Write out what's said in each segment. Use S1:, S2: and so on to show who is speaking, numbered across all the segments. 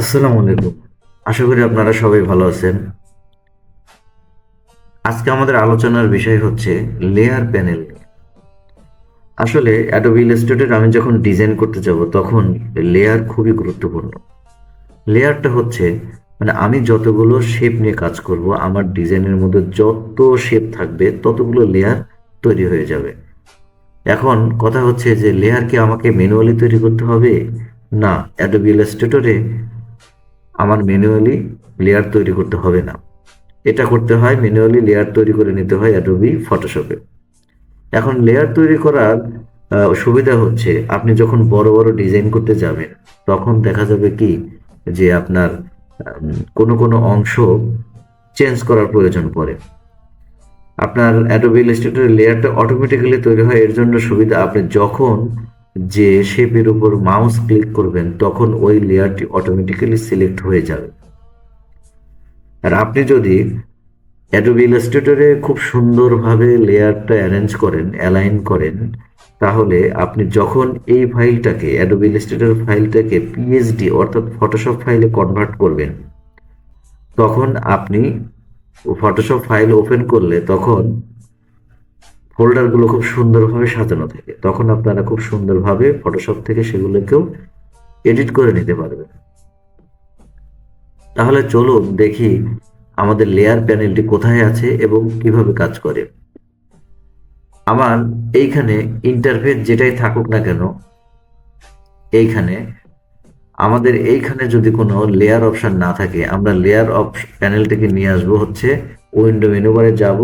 S1: আসসালামু আলাইকুম। আশা করি আপনারা সবাই ভালো আছেন। আজকে আমাদের আলোচনার বিষয় হচ্ছে লেয়ার প্যানেল। আসলে অ্যাডোবি ইলাস্ট্রেটর আমি যখন ডিজাইন করতে যাব তখন লেয়ার খুবই গুরুত্বপূর্ণ। লেয়ারটা হচ্ছে মানে আমি যতগুলো শেপ নিয়ে কাজ করব, আমার ডিজাইনের মধ্যে যত শেপ থাকবে ততগুলো লেয়ার তৈরি হয়ে যাবে। এখন কথা হচ্ছে যে লেয়ার কি আমাকে ম্যানুয়ালি তৈরি করতে হবে? না, অ্যাডোবি ইলাস্ট্রেটরে আমার ম্যানুয়ালি লেয়ার তৈরি করতে হবে না। এটা করতে হয়, ম্যানুয়ালি লেয়ার তৈরি করে নিতে হয় অ্যাডোবি ফটোশপে। এখন লেয়ার তৈরি করার সুবিধা হচ্ছে আপনি যখন বড় বড় ডিজাইন করতে যাবেন তখন দেখা যাবে কি যে আপনার কোনো কোনো অংশ চেঞ্জ করার প্রয়োজন পড়ে। আপনার অ্যাডোবি ইলাস্ট্রেটরের লেয়ারটা অটোমেটিক্যালি তৈরি হয়, এর জন্য সুবিধা আপনি যখন যে শেপের উপর মাউস ক্লিক করবেন তখন ওই লেয়ারটি অটোমেটিক্যালি সিলেক্ট হয়ে যাবে। আর আপনি যদি অ্যাডোবি ইলাস্ট্রেটরে খুব সুন্দরভাবে লেয়ারটা অ্যারেঞ্জ করেন, অ্যালাইন করেন, তাহলে আপনি যখন এই ফাইলটাকে অ্যাডোবি ইলাস্ট্রেটর ফাইলটাকে পিএসডি অর্থাৎ ফটোশপ ফাইলে কনভার্ট করবেন, তখন আপনি ফটোশপ ফাইল ওপেন করলে তখন ফোল্ডারগুলো খুব সুন্দরভাবে সাজানো থাকে, তখন আপনারা খুব সুন্দরভাবে ফটোশপ থেকে সেগুলোকেও এডিট করে নিতে পারবেন। তাহলে চলুন দেখি আমাদের লেয়ার প্যানেলটি কোথায় আছে এবং কিভাবে কাজ করে। আমার এইখানে ইন্টারফেস যেটাই থাকুক না কেন, এইখানে আমাদের এইখানে যদি কোনো লেয়ার অপশন না থাকে, আমরা লেয়ার প্যানেলটিকে নিয়ে আসবো হচ্ছে উইন্ডো মেনু বারে যাব।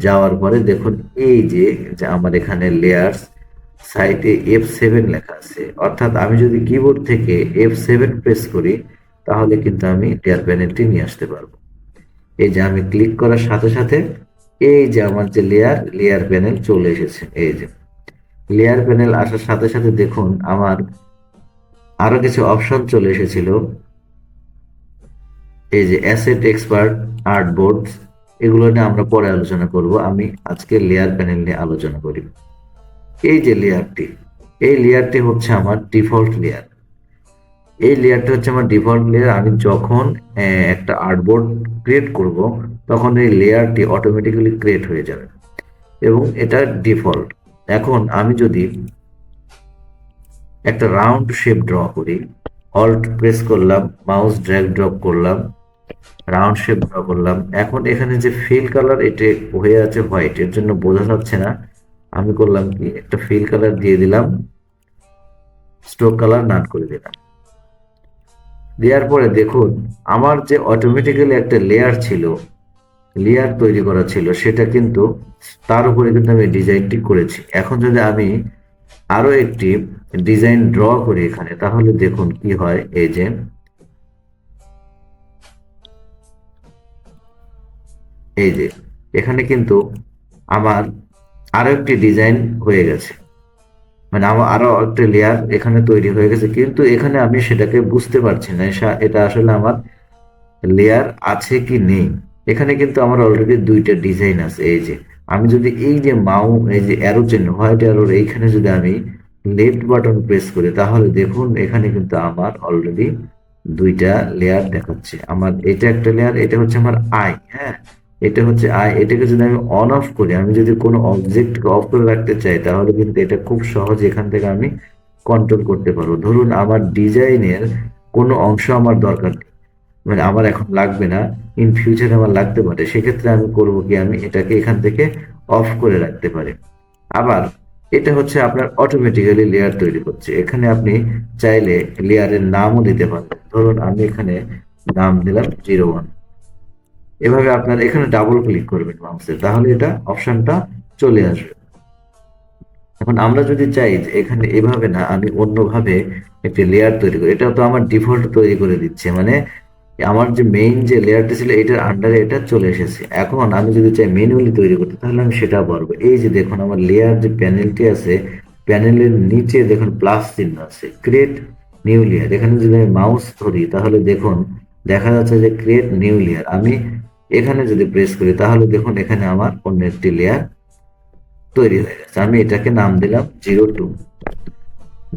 S1: যাওয়ার পরে দেখুন এই যে যে আমার এখানে লেয়ার্স সাইটে F7 লেখা আছে, অর্থাৎ আমি যদি কিবোর্ড থেকে F7 প্রেস করি তাহলে কিন্তু আমি লেয়ার প্যানেলটি নিয়ে আসতে পারবো। এই যে আমি ক্লিক করার সাথে সাথে এই যে আমার যে লেয়ার প্যানেল চলে এসেছে। এই যে লেয়ার প্যানেল আসার সাথে সাথে দেখুন আমার আরো কিছু অপশন চলে এসেছিল। এই যে অ্যাসেট এক্সপার্ট, আর্টবোর্ড, এগুলো নিয়ে আমরা পরে আলোচনা করব। আমি আজকে লেয়ার প্যানেল নিয়ে আলোচনা করি। এই যে লেয়ারটি, এই লেয়ারটি হচ্ছে আমার ডিফল্ট লেয়ার। এই লেয়ারটা হচ্ছে আমার ডিফল্ট লেয়ার। আমি যখন একটা আর্টবোর্ড ক্রিয়েট করব তখন এই লেয়ারটি অটোমেটিক্যালি ক্রিয়েট হয়ে যাবে এবং এটা ডিফল্ট। এখন আমি যদি একটা রাউন্ড শেপ ড্র করি, অল্ট প্রেস করলাম, মাউস ড্র্যাগ ড্রপ করলাম, রাউন্ড শেপ ড্র করলাম। এখন এখানে যে ফিল কালার এটা হয়ে আছে হোয়াইট, এর জন্য বোঝা যাচ্ছে না। আমি করলাম কি একটা ফিল কালার দিয়ে দিলাম, স্ট্রোক কালার নান করে দিলাম। দেওয়ার পরে দেখুন আমার যে অটোমেটিক্যালি একটা লেয়ার ছিল, লেয়ার তৈরি করা ছিল, সেটা কিন্তু তার উপরে কিন্তু আমি ডিজাইনটি করেছি। এখন যদি আমি আরো একটি ডিজাইন ড্র করি এখানে, তাহলে দেখুন কি হয়। এই যে এই যে এখানে কিন্তু আমার আরো একটি ডিজাইন হয়ে গেছে, মানে আমার আরো একটা লেয়ার এখানে তৈরি হয়ে গেছে, কিন্তু এখানে আমি সেটাকে বুঝতে পারছি না এটা আসলে আমার লেয়ার আছে কি নেই। এখানে কিন্তু আমার অলরেডি দুইটা ডিজাইন আছে। এই যে আমি যদি এই যে এই যে অ্যারো চিহ্ন, হোয়াইট অ্যারোর এইখানে যদি আমি লেফট বাটন প্রেস করি তাহলে দেখুন এখানে কিন্তু আমার অলরেডি দুইটা লেয়ার দেখাচ্ছে। আমার এটা একটা লেয়ার, এটা হচ্ছে আমার আই, হ্যাঁ, এটা হচ্ছে আই। এটাকে যদি আমি অন অফ করি, আমি যদি কোনো অবজেক্টকে অফ করে রাখতে চাই তাহলে কিন্তু এটা খুব সহজ এখান থেকে আমি কন্ট্রোল করতে পারবো। ধরুন আমার ডিজাইনের কোনো অংশ আমার দরকার নেই, মানে আমার এখন লাগবে না, ইন ফিউচারে আমার লাগতে পারে, সেক্ষেত্রে আমি করব কি আমি এটাকে এখান থেকে অফ করে রাখতে পারি। আবার এটা হচ্ছে আপনার অটোমেটিক্যালি লেয়ার তৈরি করছে। এখানে আপনি চাইলে লেয়ারের নামও দিতে পারেন। ধরুন আমি এখানে নাম দিলাম 01। এভাবে আপনার এখানে ডাবল ক্লিক করবেন মাউসে, তাহলে এটা অপশনটা চলে আসবে। এখন আমরা যদি চাই যে এখানে এভাবে না, আমি অন্যভাবে একটি লেয়ার তৈরি করি, এটা তো আমার ডিফল্ট তৈরি করে দিচ্ছে, মানে আমার যে মেইন যে লেয়ারটা ছিল এটার আন্ডারে এটা চলে এসেছে। এখন আমি যদি চাই ম্যানুয়ালি তৈরি করতে তাহলে আমি সেটা পারবো। এই যে দেখুন আমার লেয়ার যে প্যানেলটি আছে, প্যানেলের নিচে দেখুন প্লাস চিহ্ন আছে, ক্রিয়েট নিউ লেয়ার। এখানে যদি আমি মাউস ধরি তাহলে দেখুন দেখা যাচ্ছে যে ক্রিয়েট নিউ লেয়ার। আমি এখানে যদি প্রেস করি তাহলে দেখুন এখানে আমার অন্য একটি লেয়ার তৈরি হয়ে গেছে। আমি এটাকে নাম দিলাম 02।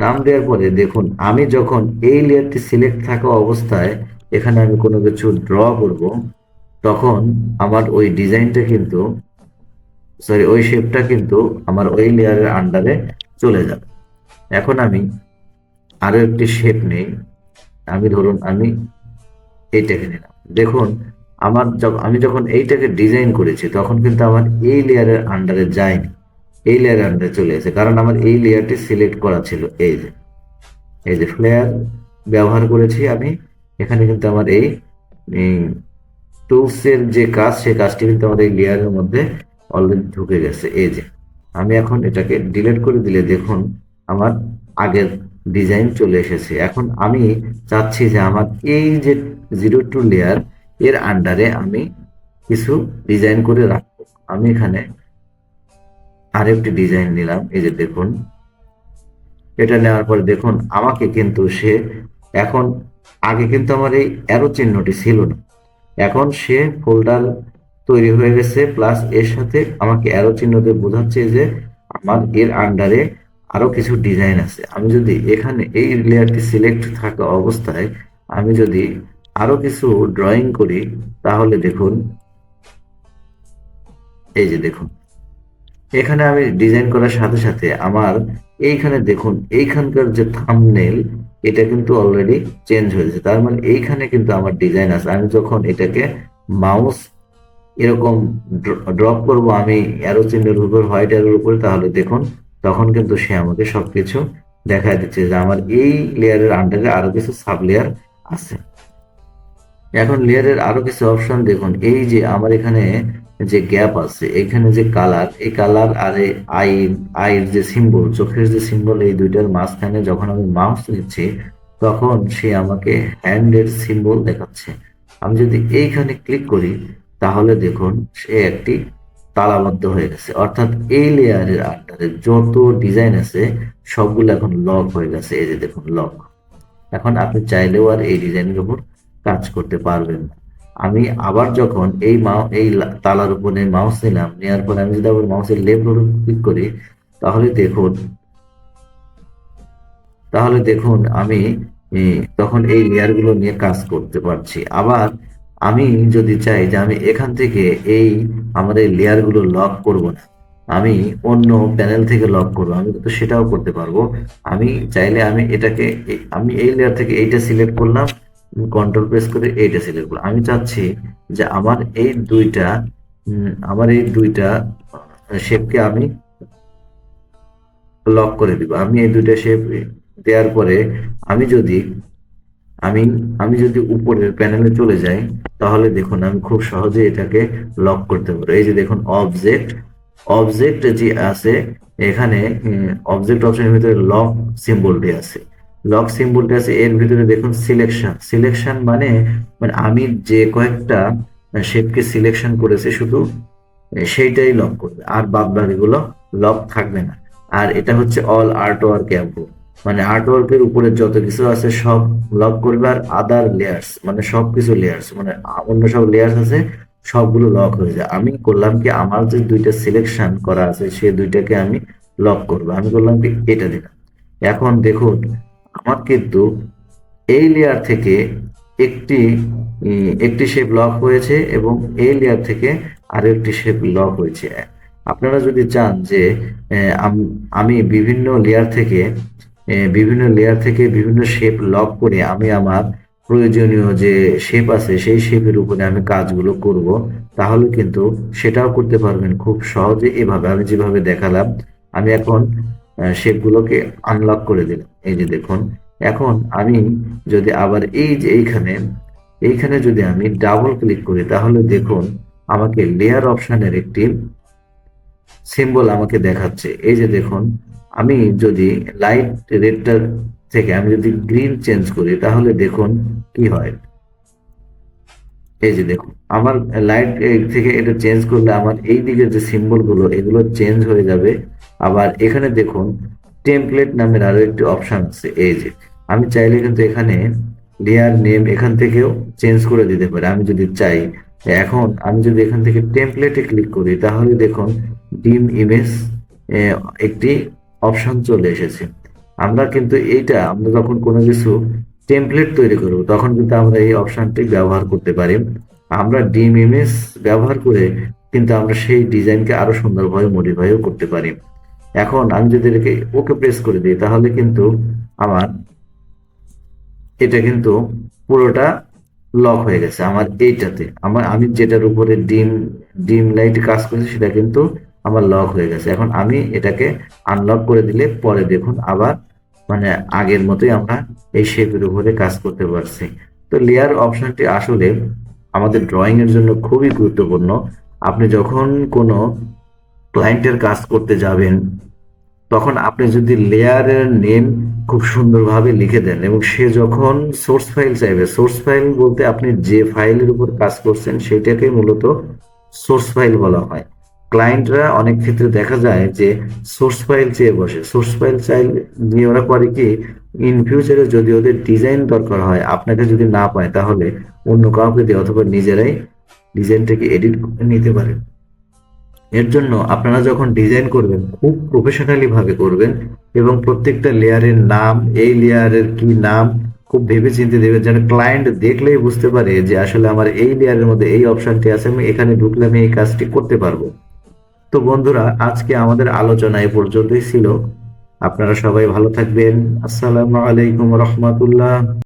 S1: নাম দেওয়ার পরে দেখুন আমি যখন এই লেয়ারটি সিলেক্ট থাকা অবস্থায় এখানে আমি কোনো কিছু ড্র করব, তখন আমার ওই ডিজাইনটা কিন্তু, সরি ওই শেপটা কিন্তু আমার ওই লেয়ারের আন্ডারে চলে যাবে। এখন আমি আরো একটি শেপ নেই, আমি ধরুন আমি এইটাকে নিলাম। দেখুন আমি যখন এইটাকে ডিজাইন করেছি তখন কিন্তু আমার এই লেয়ারের আন্ডারে যায়নি, এই লেয়ারের আন্ডারে চলে এসেছে, কারণ আমার এই লেয়ারটি সিলেক্ট করা ছিল। এই যে ফ্লেয়ার ব্যবহার করেছি আমি, এখানে কিন্তু আমার এই টুলসের যে কাজ সে কাজটি কিন্তু আমার এই লেয়ারের মধ্যে অলরেডি ঢুকে গেছে। এই যে আমি এখন এটাকে ডিলিট করে দিলে দেখুন আমার আগের ডিজাইন চলে এসেছে। এখন আমি চাচ্ছি যে আমার এই যে 02 লেয়ার এর আন্ডারে আমি কিছু ডিজাইন করে রাখবো। আমি এখানে আরেকটি ডিজাইন নিলাম, এই যে দেখুন। এটা নেওয়ার পরে দেখুন আমাকে কিন্তু সে এখন, আগে কিন্তু আমার এই অ্যারো চিহ্নটি ছিল না, এখন সে ফোল্ডার তৈরি হয়ে গেছে, প্লাস এর সাথে আমাকে অ্যারো চিহ্ন দিয়ে বোঝাচ্ছে যে আমার এর আন্ডারে আরো কিছু ডিজাইন আছে। আমি যদি এখানে এই লেয়ারটি সিলেক্ট থাকা অবস্থায় আমি যদি আরো কিছু ড্রয়িং করি, তাহলে দেখুন এই যে দেখুন এখানে আমি ডিজাইন করার সাথে সাথে আমার এইখানে দেখুন এইখানকার যে থাম্বনেল এটা কিন্তু অলরেডি চেঞ্জ হয়েছে। তার মানে এইখানে কিন্তু আমার ডিজাইন আছে। আমি যখন এটাকে মাউস এরকম ড্রপ করব আমি অ্যারো চিহ্নের উপর, হোয়াইট অ্যারোর উপরে, তাহলে দেখুন তখন কিন্তু সে আমাকে সবকিছু দেখা দিচ্ছে যে আমার এই লেয়ারের আন্ডারে আরো কিছু সাব লেয়ার আছে। এখন লেয়ারের আরো কিছু অপশন দেখুন, এই যে আমার এখানে যে গ্যাপ আছে, এখানে যে কালার, এই কালার আর এই আইয়ের যে সিম্বল, চোখের যে সিম্বল, এই দুইটার মাঝখানে যখন আমি মাউস নিচ্ছি তখন সে আমাকে হ্যান্ডের সিম্বল দেখাচ্ছে। আমি যদি এইখানে ক্লিক করি তাহলে দেখুন সে একটি তালাবদ্ধ হয়ে গেছে, অর্থাৎ এই লেয়ারের আন্ডারে যত ডিজাইন আছে সবগুলো এখন লক হয়ে গেছে। এই যে দেখুন লক। এখন আপনি চাইলেও আর এই ডিজাইনের উপর কাজ করতে পারবেন না। আমি আবার যখন এই তালার উপরে মাউস নিলাম, নেওয়ার পরে আমি যদি আবার মাউসের লেফট বাটন ক্লিক করি তাহলে দেখুন, আমি তখন এই লেয়ার গুলো নিয়ে কাজ করতে পারছি। আবার আমি যদি চাই যে আমি এখান থেকে এই আমাদের লেয়ার গুলো লক করব না, আমি অন্য প্যানেল থেকে লক করবো, আমি তো সেটাও করতে পারবো। আমি চাইলে আমি এই লেয়ার থেকে এইটা সিলেক্ট করলাম, কন্ট্রোল প্রেস করে এইটা সিলেক্ট করলাম। আমি চাচ্ছি যে আমার এই দুইটা শেপকে আমি লক করে দিব। আমি এই দুইটা শেপ দেওয়ার পরে আমি যদি আমি আমি যদি উপরের প্যানেলে চলে যাই তাহলে দেখুন আমি খুব সহজে এটাকে লক করতে পারবো। এই যে দেখুন অবজেক্ট যে আছে এখানে, অবজেক্ট অপশনের ভিতরে লক সিম্বলটি আছে, এর ভিতরে দেখুন সিলেকশন মানে মানে আমি যে কয়েকটা শেপকে সিলেকশন করেছি শুধু সেইটাই লক করবে, আর বাদ বাকিগুলো লক থাকবে না। আর এটা হচ্ছে অল আর্ট ওয়ার্ক অ্যাবভ, মানে আর্ট ওয়ার্কের উপরে যত কিছু আছে সব লক করবে, আর আদার লেয়ার্স মানে সবকিছু লেয়ার্স মানে অন্য সব লেয়ার্স আছে সবগুলো লক হয়ে যায়। আমি করলাম কি আমার যে দুইটা সিলেকশন করা আছে সে দুইটাকে আমি লক করবো, আমি করলাম কি এটা দিলাম। এখন দেখুন আমার কিন্তু এই লেয়ার থেকে একটি একটি শেপ লক হয়েছে এবং এই লেয়ার থেকে আরো একটি শেপ লক হয়েছে। আপনারা যদি চান যে আমি বিভিন্ন লেয়ার থেকে বিভিন্ন শেপ লক করে আমি আমার প্রয়োজনীয় যে শেপ আছে সেই শেপের উপরে আমি কাজগুলো করব, তাহলে কিন্তু সেটাও করতে পারবেন খুব সহজে। এভাবে আমি যেভাবে দেখালাম, আমি এখন শেপগুলোকে আনলক করে দিলাম। এই যে দেখুন এখন আমি যদি আবার এই যে এইখানে যদি আমি ডাবল ক্লিক করি তাহলে দেখুন আমাকে লেয়ার অপশনের একটি সিম্বল আমাকে দেখাচ্ছে। এই যে দেখুন আমি যদি লাইট রেডটার থেকে আমি যদি গ্রিন চেঞ্জ করি তাহলে দেখুন কি হয়। এই যে দেখুন আমার লাইট থেকে এটা চেঞ্জ করলে আমার এই দিকের যে সিম্বল গুলো এগুলো চেঞ্জ হয়ে যাবে। আবার এখানে দেখুন টেমপ্লেট নামের আরো একটি অপশন আছে। এই যে আমি চাইলে কিন্তু এখানে লেয়ার নেম এখান থেকেও চেঞ্জ করে দিতে পারি আমি যদি চাই। এখন আমি যদি এখান থেকে টেমপ্লেটে ক্লিক করি তাহলে দেখুন ডিম ইমেজ একটি অপশন চলে এসেছে। আমরা কিন্তু আমরা যখন কোনো কিছু টেমপ্লেট তৈরি করব তখন কিন্তু আমরা এই অপশনটি ব্যবহার করতে পারি। আমরা ডিম ইমেজ ব্যবহার করে কিন্তু আমরা সেই ডিজাইনকে আরো সুন্দরভাবে মডিফাইও করতে পারি। এখন আমি যদি এটাকে ওকে প্রেস করে দিই তাহলে কিন্তু আমার এটা কিন্তু পুরোটা লক হয়ে গেছে আমার এইটাতে। আমি যেটার উপরে ডিম লাইট কাজ করছি সেটা কিন্তু আমার লক হয়ে গেছে। এখন আমি এটাকে আনলক করে দিলে পরে দেখুন আবার মানে আগের মতোই আমরা এই শেপের উপরে কাজ করতে পারছি। তো লেয়ার অপশনটি আসলে আমাদের ড্রয়িং এর জন্য খুবই গুরুত্বপূর্ণ। আপনি যখন কোনো ক্লায়েন্টের কাজ করতে যাবেন তখন আপনি যদি লেয়ারের নেম খুব সুন্দরভাবে লিখে দেন এবং সে যখন সোর্স ফাইল চাইবে, সোর্স ফাইল বলতে আপনি যে ফাইলের উপর কাজ করছেন সেটাকে মূলত সোর্স ফাইল বলা হয়। ক্লায়েন্টরা অনেক ক্ষেত্রে দেখা যায় যে সোর্স ফাইল চেয়ে বসে। সোর্স ফাইল চাই নিয়ে ওরা করে কি, ইন ফিউচারে যদি ওদের ডিজাইন দরকার হয় আপনাকে যদি না পায় তাহলে অন্য কাউকে দিয়ে অথবা নিজেরাই ডিজাইনটাকে এডিট করে নিতে পারে। এর জন্য আপনারা যখন ডিজাইন করবেন খুব প্রফেশনালি ভাবে করবেন এবং প্রত্যেকটা লেয়ারের নাম, এই লেয়ারের কি নাম খুব ভেবে চিন্তে দেবেন যেন ক্লায়েন্ট দেখলেই বুঝতে পারে যে আসলে আমার এই লেয়ারের মধ্যে এই অপশনটি আছে, আমি এখানে ঢুকলে আমি এই কাজটি করতে পারবো। তো বন্ধুরা, আজকে আমাদের আলোচনা এ পর্যন্তই ছিল। আপনারা সবাই ভালো থাকবেন। আসসালামু আলাইকুম রহমতুল্লাহ।